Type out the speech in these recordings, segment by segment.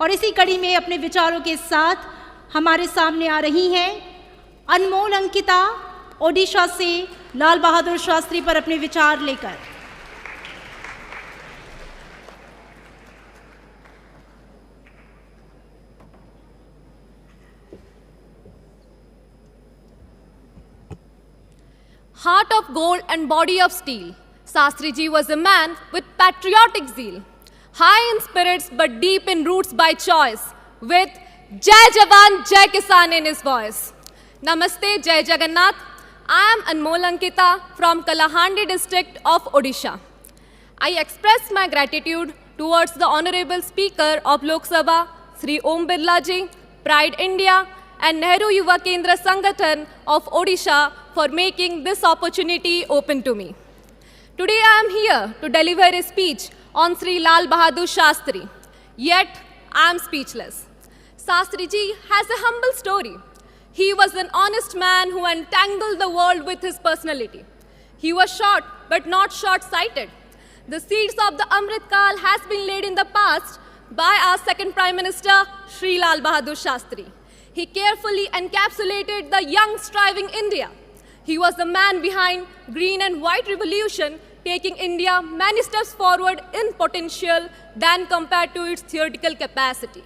और इसी कड़ी में अपने विचारों के साथ हमारे सामने आ रही हैं अनमोल अंकिता, ओडिशा से लाल बहादुर शास्त्री पर अपने विचार लेकर। Heart of gold and body of steel, Shastri Ji was a man with patriotic zeal, high in spirits but deep in roots by choice, with Jai Jawan, Jai Kisan in his voice. Namaste, Jai Jagannath. I am Anmol Ankita from Kalahandi district of Odisha. I express my gratitude towards the Honorable Speaker of Lok Sabha, Sri Om Birla Ji, Pride India, and Nehru Yuva Kendra Sangathan of Odisha for making this opportunity open to me. Today I am here to deliver a speech on Sri Lal Bahadur Shastri. Yet I am speechless. Shastri Ji has a humble story. He was an honest man who entangled the world with his personality. He was short but not short-sighted. The seeds of the Amrit Kal has been laid in the past by our second Prime Minister, Sri Lal Bahadur Shastri. He carefully encapsulated the young striving India. He was the man behind Green and White Revolution, taking India many steps forward in potential than compared to its theoretical capacity.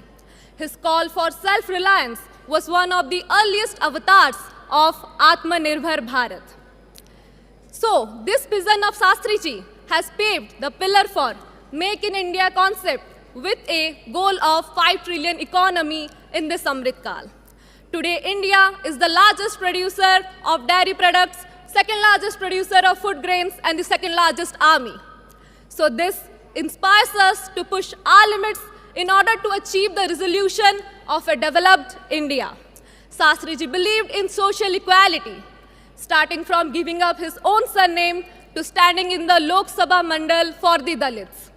His call for self-reliance was one of the earliest avatars of Atmanirbhar Bharat. So, this vision of Shastri Ji has paved the pillar for Make in India concept with a goal of 5 trillion economy in this Amrit Kal. Today, India is the largest producer of dairy products, second largest producer of food grains, and the second largest army. So this inspires us to push our limits in order to achieve the resolution of a developed India. Shastri Ji believed in social equality, starting from giving up his own surname to standing in the Lok Sabha Mandal for the Dalits.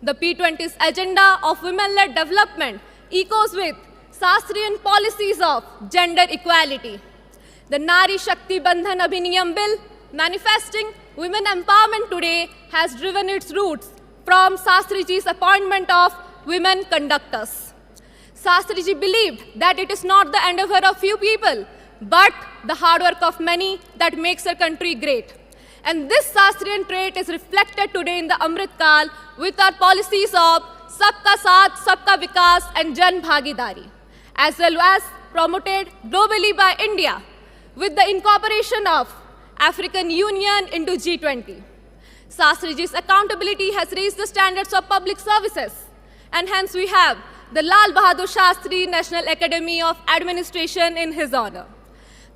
The P20's agenda of women-led development echoes with Shastrian policies of gender equality. The Nari Shakti Bandhan Abhiniyam Bill, manifesting women empowerment today, has driven its roots from Shastri Ji's appointment of women conductors. Shastri Ji believed that it is not the endeavor of few people, but the hard work of many that makes a country great. And this Shastrian trait is reflected today in the Amrit Kal with our policies of Sabka Saath, Sabka Vikas and Jan Bhagidari, as well as promoted globally by India with the incorporation of African Union into G20. Shastri Ji's accountability has raised the standards of public services, and hence we have the Lal Bahadur Shastri National Academy of Administration in his honor.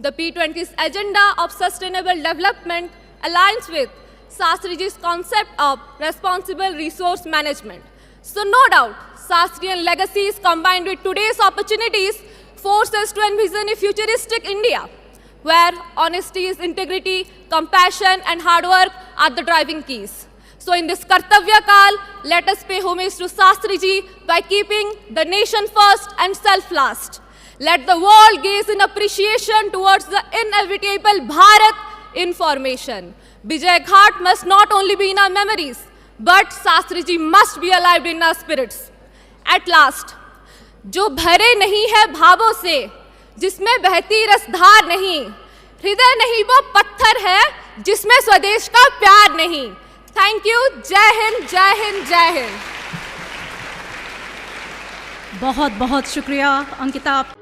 The P20's agenda of sustainable development aligns with Shastri Ji's concept of responsible resource management. So no doubt, Shastrian legacies combined with today's opportunities force us to envision a futuristic India, where honesty is integrity, compassion and hard work are the driving keys. So in this Kartavya Kal, let us pay homage to Shastri Ji by keeping the nation first and self last. Let the world gaze in appreciation towards the inevitable Bharat in formation. Vijay Ghat must not only be in our memories, but Shastri Ji must be alive in our spirits. At last, जो भरे नहीं है भावों से, जिसमें बहती रसधार नहीं, हृदय नहीं वो पत्थर है, जिसमें स्वदेश का प्यार नहीं. Thank you. जय हिंद, जय हिंद, जय हिंद. बहुत बहुत शुक्रिया अंकिता.